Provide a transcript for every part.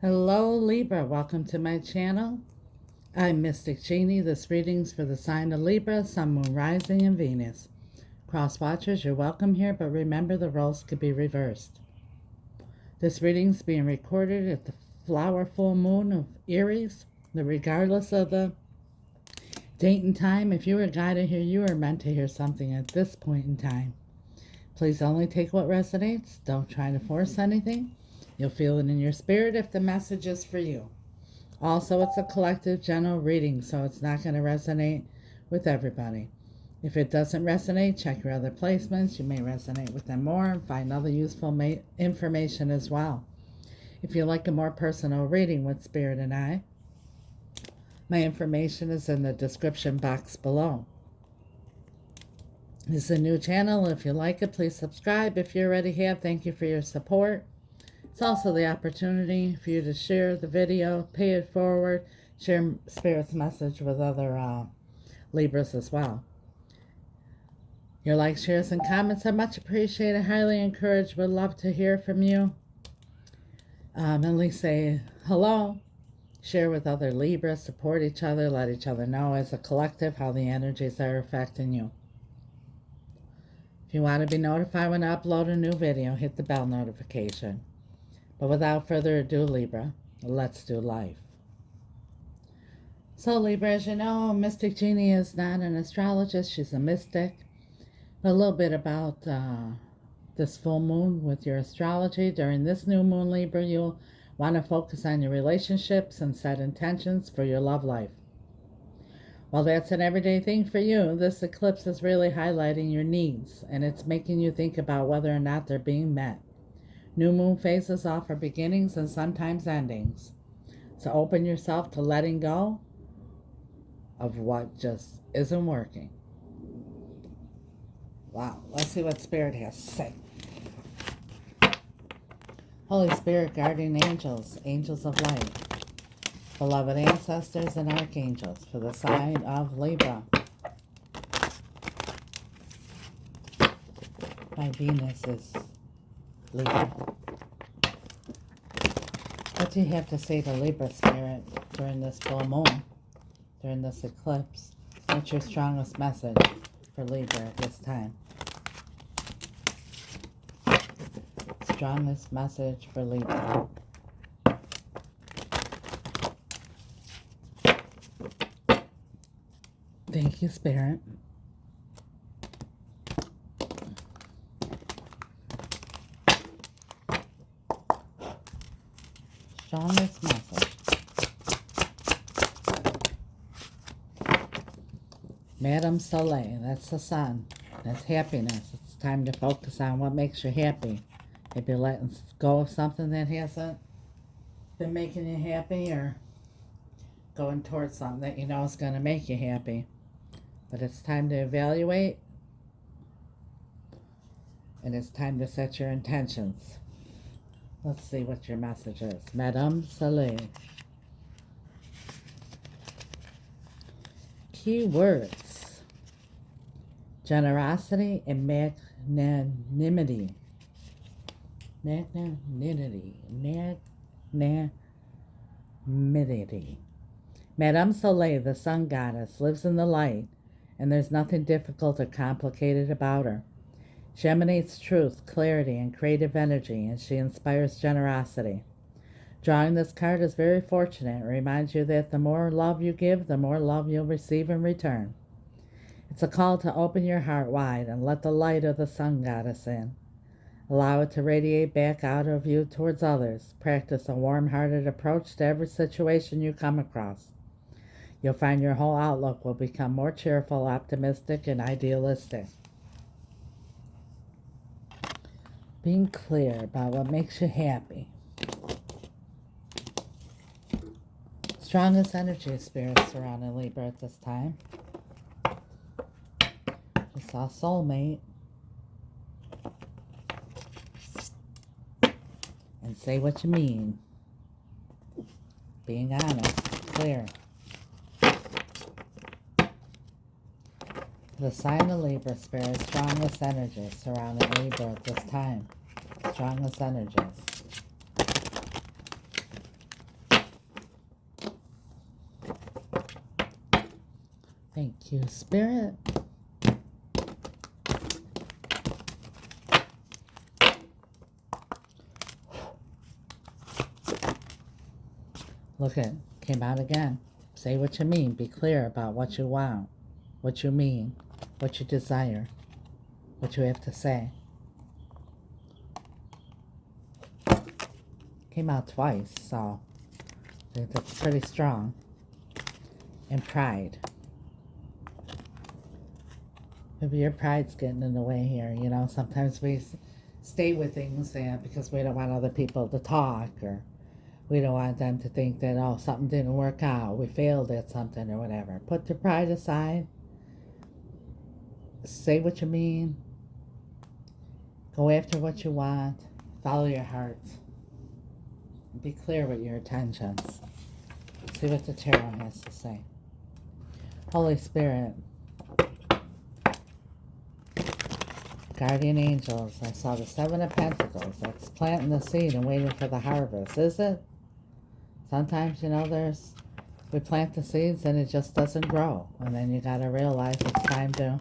Hello Libra, welcome to my channel. I'm Mystic Genie. This reading's for the sign of Libra, Sun, Moon, Rising, and Venus. Cross watchers, you're welcome here, but remember the roles could be reversed. This reading's being recorded at the flower full moon of Aries. Regardless of the date and time, if you were guided here, you are meant to hear something at this point in time. Please only take what resonates. Don't try to force anything. You'll feel it in your spirit if the message is for you. Also, it's a collective general reading, so it's not going to resonate with everybody. If it doesn't resonate, check your other placements. You may resonate with them more and find other useful information as well. If you like a more personal reading with Spirit and I, my information is in the description box below. This is a new channel. If you like it, please subscribe. If you already have, thank you for your support. It's also the opportunity for you to share the video, pay it forward, share Spirit's message with other Libras as well. Your likes, shares, and comments are much appreciated, highly encouraged. Would love to hear from you. At least say hello, share with other Libras, support each other, let each other know as a collective how the energies are affecting you. If you want to be notified when I upload a new video, hit the bell notification. But without further ado, Libra, let's do life. So Libra, as you know, Mystic Genie is not an astrologist. She's a mystic. A little bit about this full moon with your astrology. During this new moon, Libra, you'll want to focus on your relationships and set intentions for your love life. While that's an everyday thing for you, this eclipse is really highlighting your needs, and it's making you think about whether or not they're being met. New moon phases offer beginnings and sometimes endings. So open yourself to letting go of what just isn't working. Wow, let's see what Spirit has to say. Holy Spirit, guardian angels, angels of light, beloved ancestors and archangels for the sign of Libra. My Venus is Libra. What do you have to say to Libra, Spirit, during this full moon, during this eclipse? What's your strongest message for Libra at this time? Strongest message for Libra. Thank you, Spirit. Strongest message. Madame Soleil, that's the sun. That's happiness. It's time to focus on what makes you happy. Maybe letting go of something that hasn't been making you happy, or going towards something that you know is going to make you happy. But it's time to evaluate, and it's time to set your intentions. Let's see what your message is. Madame Soleil. Key words. Generosity and magnanimity. Magnanimity. Magnanimity. Madame Soleil, the sun goddess, lives in the light, and there's nothing difficult or complicated about her. She emanates truth, clarity, and creative energy, and she inspires generosity. Drawing this card is very fortunate. It reminds you that the more love you give, the more love you'll receive in return. It's a call to open your heart wide and let the light of the sun goddess in. Allow it to radiate back out of you towards others. Practice a warm-hearted approach to every situation you come across. You'll find your whole outlook will become more cheerful, optimistic, and idealistic. Being clear about what makes you happy. Strongest energy spirits surrounding Libra at this time. Just saw soulmate. And say what you mean. Being honest, clear. The sign of Libra, Spirit, strongest energies surrounding Libra at this time. Strongest energies. Thank you, Spirit. Look, it came out again. Say what you mean. Be clear about what you want, what you mean, what you desire, what you have to say. Came out twice, so I think that's pretty strong. And pride. Maybe your pride's getting in the way here. You know, sometimes we stay with things because we don't want other people to talk, or we don't want them to think that, oh, something didn't work out, we failed at something or whatever. Put your pride aside. Say what you mean. Go after what you want. Follow your heart. Be clear with your intentions. See what the tarot has to say. Holy Spirit. Guardian angels. I saw the Seven of Pentacles. That's planting the seed and waiting for the harvest. Is it? Sometimes, you know, we plant the seeds and it just doesn't grow. And then you got to realize it's time to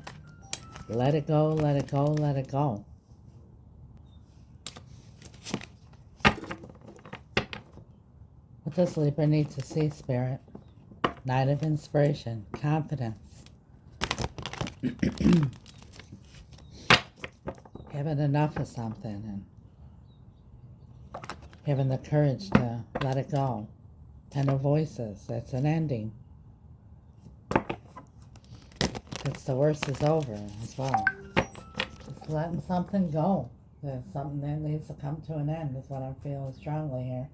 let it go, let it go, let it go. What does Libra need to see, Spirit? Knight of Inspiration, confidence. Having enough of something and having the courage to let it go. Ten of Voices, that's an ending. It's the worst is over as well. Just letting something go. There's something that needs to come to an end is what I'm feeling strongly here.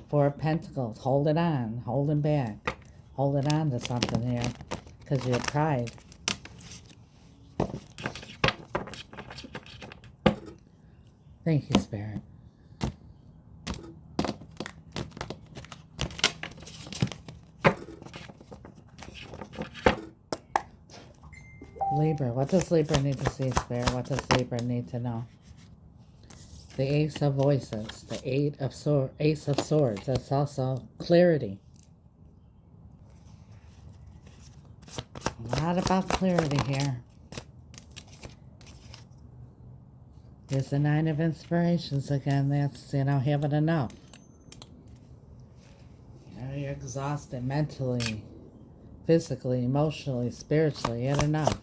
Four of Pentacles, holding on, holding back, holding on to something here because of your pride. Thank you, Spirit. Libra, what does Libra need to see, Spirit? What does Libra need to know? The Ace of Voices, the Ace of Swords. That's also clarity. A lot about clarity here. There's the Nine of Inspirations again. That's, you know, having enough. You know, you're exhausted mentally, physically, emotionally, spiritually. You had enough.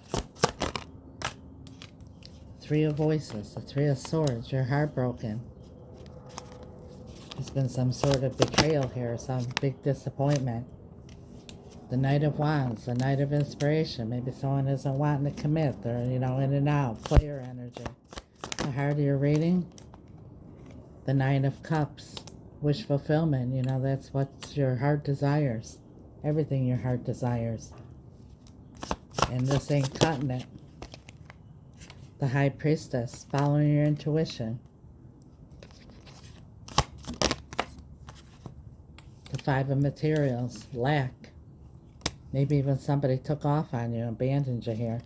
Three of Voices, the Three of Swords. You're heartbroken. There's been some sort of betrayal here, some big disappointment. The Knight of Wands, the Knight of Inspiration. Maybe someone isn't wanting to commit. They're, you know, in and out, player energy. The heart of your reading, the Nine of Cups, wish fulfillment. You know, that's what your heart desires. Everything your heart desires. And this ain't cutting it. The High Priestess, following your intuition. The Five of Materials, lack. Maybe even somebody took off on you, abandoned you here.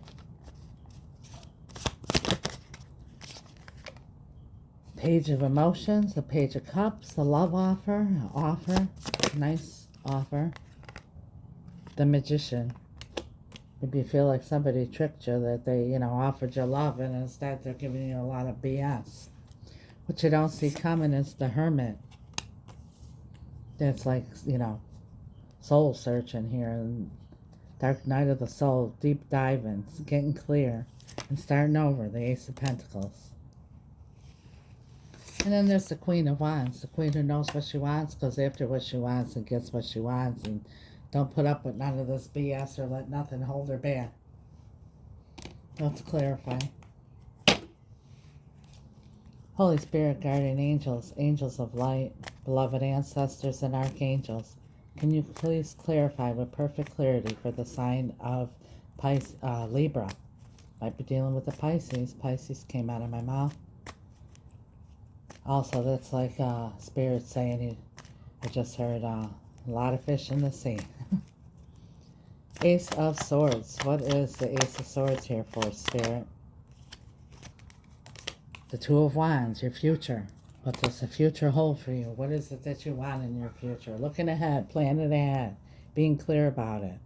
Page of Emotions, the Page of Cups, the love offer, nice offer. The Magician. Maybe you feel like somebody tricked you, that they, you know, offered you love, and instead they're giving you a lot of BS. What you don't see coming is the Hermit. That's like, you know, soul searching here, and Dark Night of the Soul, deep diving, getting clear, and starting over, the Ace of Pentacles. And then there's the Queen of Wands, the queen who knows what she wants, goes after what she wants, and gets what she wants, and don't put up with none of this BS or let nothing hold her back. Let's clarify. Holy Spirit, guardian angels, angels of light, beloved ancestors and archangels, can you please clarify with perfect clarity for the sign of Libra? Might be dealing with the Pisces. Pisces came out of my mouth. Also, that's like Spirit saying, I just heard a lot of fish in the sea. Ace of Swords. What is the Ace of Swords here for, Spirit? The Two of Wands, your future. What does the future hold for you? What is it that you want in your future? Looking ahead, planning ahead, being clear about it.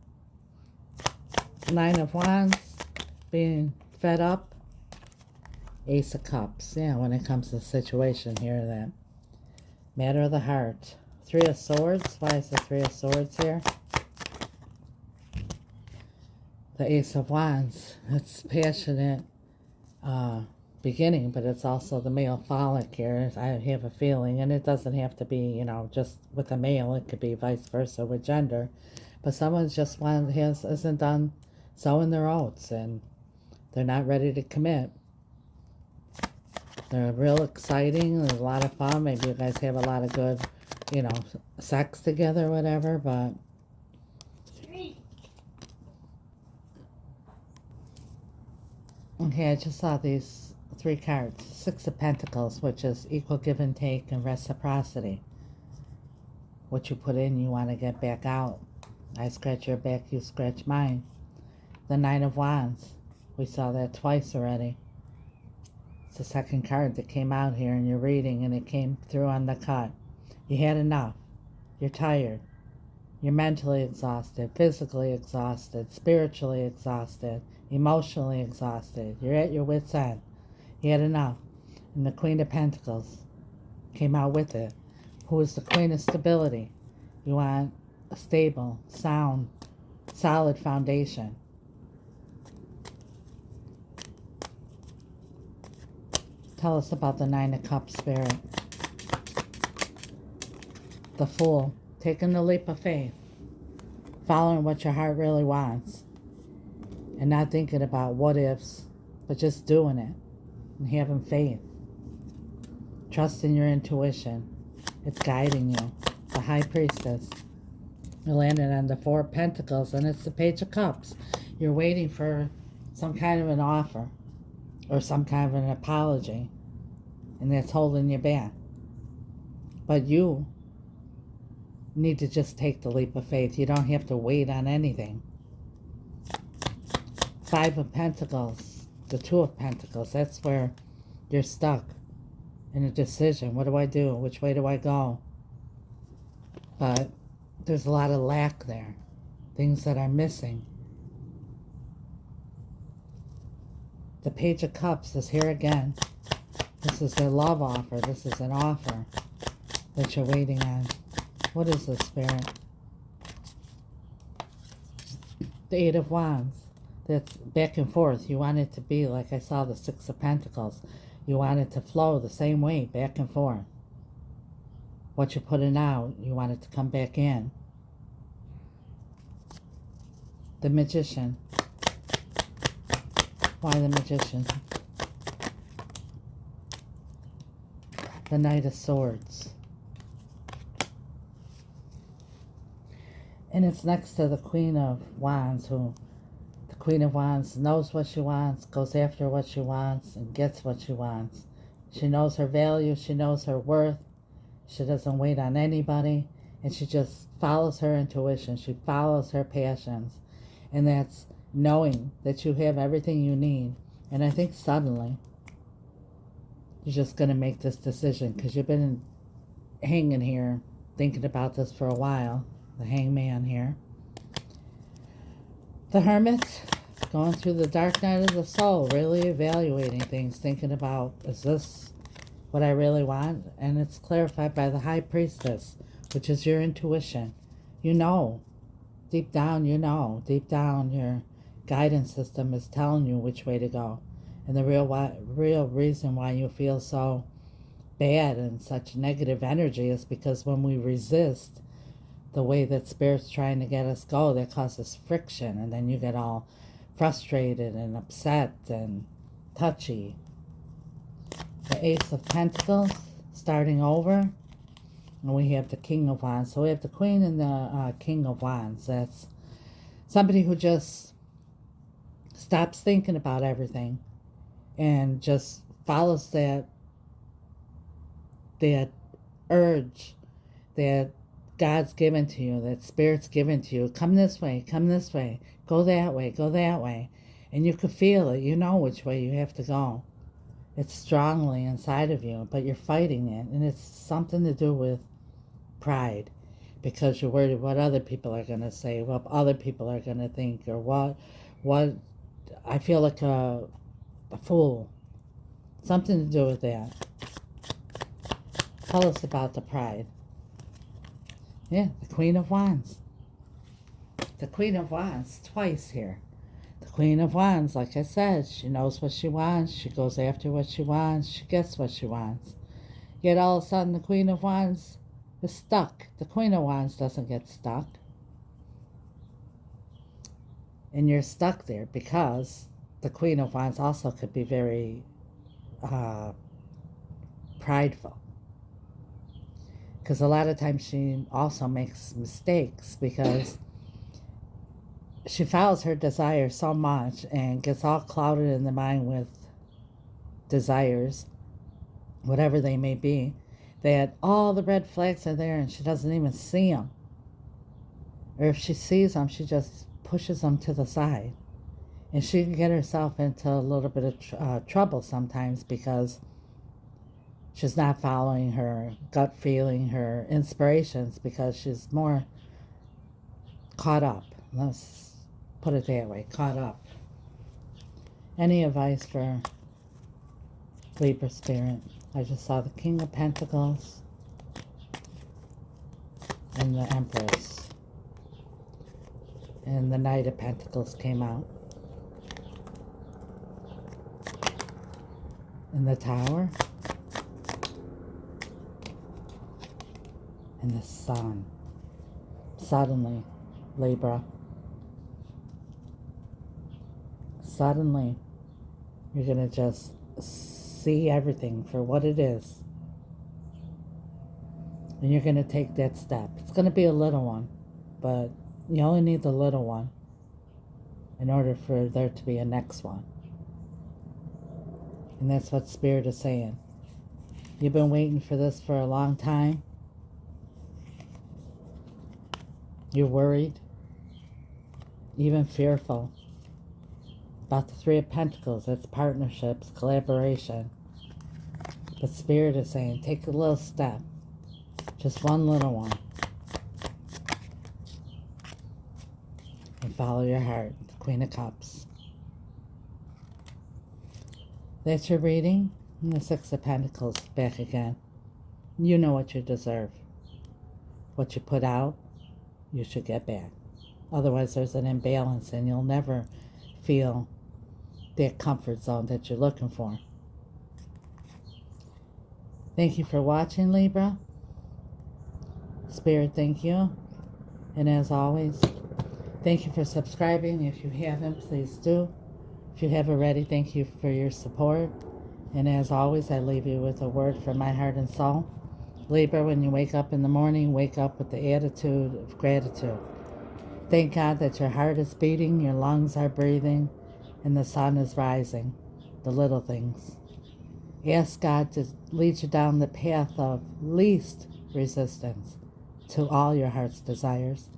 Nine of Wands, being fed up. Ace of Cups. Yeah, when it comes to the situation here, that matter of the heart. Three of Swords. Why is the Three of Swords here? The Ace of Wands. It's passionate beginning, but it's also the male follic here. I have a feeling, and it doesn't have to be, you know, just with a male. It could be vice versa with gender. But someone's just isn't done sowing their oats, and they're not ready to commit. They're real exciting. There's a lot of fun. Maybe you guys have a lot of good, you know, sex together or whatever, but okay, I just saw these three cards. Six of Pentacles, which is equal give and take and reciprocity. What you put in, you want to get back out. I scratch your back, you scratch mine. The Nine of Wands. We saw that twice already. It's the second card that came out here in your reading, and it came through on the cut. You had enough. You're tired. You're mentally exhausted, physically exhausted, spiritually exhausted, emotionally exhausted. You're at your wit's end. You had enough. And the Queen of Pentacles came out with it, who is the Queen of Stability. You want a stable, sound, solid foundation. Tell us about the Nine of Cups, Spirit. The Fool. Taking the leap of faith. Following what your heart really wants. And not thinking about what ifs, but just doing it. And having faith. Trusting your intuition. It's guiding you. The High Priestess. You're landing on the Four of Pentacles, and it's the Page of Cups. You're waiting for some kind of an offer. Or some kind of an apology. And that's holding you back. But you need to just take the leap of faith. You don't have to wait on anything. Five of Pentacles. The Two of Pentacles. That's where you're stuck in a decision. What do I do? Which way do I go? But there's a lot of lack there. Things that are missing. The Page of Cups is here again. This is their love offer. This is an offer that you're waiting on. What is this, Spirit? The Eight of Wands. That's back and forth. You want it to be like I saw the Six of Pentacles. You want it to flow the same way, back and forth. What you're putting out, you want it to come back in. The Magician. Why the Magician? The Knight of Swords. And it's next to the Queen of Wands, who the Queen of Wands knows what she wants, goes after what she wants, and gets what she wants. She knows her value, she knows her worth. She doesn't wait on anybody, and she just follows her intuition. She follows her passions. And that's knowing that you have everything you need. And I think suddenly you're just going to make this decision, because you've been hanging here thinking about this for a while. The Hangman here. The Hermit, going through the dark night of the soul, really evaluating things, thinking about, is this what I really want? And it's clarified by the High Priestess, which is your intuition. You know, deep down you know, deep down your guidance system is telling you which way to go. And the real reason why you feel so bad and such negative energy is because when we resist the way that Spirit's trying to get us go, that causes friction, and then you get all frustrated and upset and touchy. The Ace of Pentacles, starting over. And we have the King of Wands. So we have the Queen and the King of Wands. That's somebody who just stops thinking about everything and just follows that urge that God's given to you, that Spirit's given to you. Come this way, go that way, go that way. And you can feel it. You know which way you have to go. It's strongly inside of you, but you're fighting it. And it's something to do with pride, because you're worried what other people are going to say, what other people are going to think, or what I feel like a fool. Something to do with that. Tell us about the pride. Yeah, the Queen of Wands. The Queen of Wands, twice here. The Queen of Wands, like I said, she knows what she wants. She goes after what she wants. She gets what she wants. Yet all of a sudden, the Queen of Wands is stuck. The Queen of Wands doesn't get stuck. And you're stuck there because the Queen of Wands also could be very prideful. Because a lot of times she also makes mistakes because she follows her desire so much and gets all clouded in the mind with desires, whatever they may be, that all the red flags are there and she doesn't even see them. Or if she sees them, she just pushes them to the side. And she can get herself into a little bit of trouble sometimes because she's not following her gut feeling, her inspirations, because she's more caught up. Let's put it that way, caught up. Any advice for Libra spirit? I just saw the King of Pentacles and the Empress. And the Knight of Pentacles came out. And the Tower. And the Sun. Suddenly, Libra. Suddenly, you're going to just see everything for what it is. And you're going to take that step. It's going to be a little one, but you only need the little one in order for there to be a next one. And that's what Spirit is saying. You've been waiting for this for a long time. You're worried, even fearful about the Three of Pentacles. That's partnerships, collaboration. But Spirit is saying, take a little step. Just one little one. And follow your heart. The Queen of Cups. That's your reading. And the Six of Pentacles back again. You know what you deserve. What you put out, you should get back. Otherwise, there's an imbalance and you'll never feel that comfort zone that you're looking for. Thank you for watching, Libra. Spirit, thank you. And as always, thank you for subscribing. If you haven't, please do. If you have already, thank you for your support. And as always, I leave you with a word from my heart and soul. Libra, when you wake up in the morning, wake up with the attitude of gratitude. Thank God that your heart is beating, your lungs are breathing, and the sun is rising. The little things. Ask God to lead you down the path of least resistance to all your heart's desires.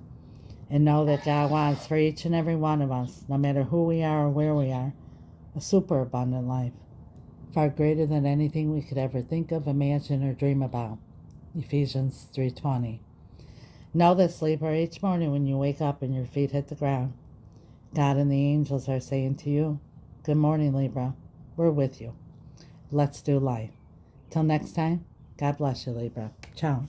And know that God wants for each and every one of us, no matter who we are or where we are, a super abundant life, far greater than anything we could ever think of, imagine, or dream about. Ephesians 3:20. Know this, Libra, each morning when you wake up and your feet hit the ground, God and the angels are saying to you, good morning, Libra. We're with you. Let's do life. Till next time, God bless you, Libra. Ciao.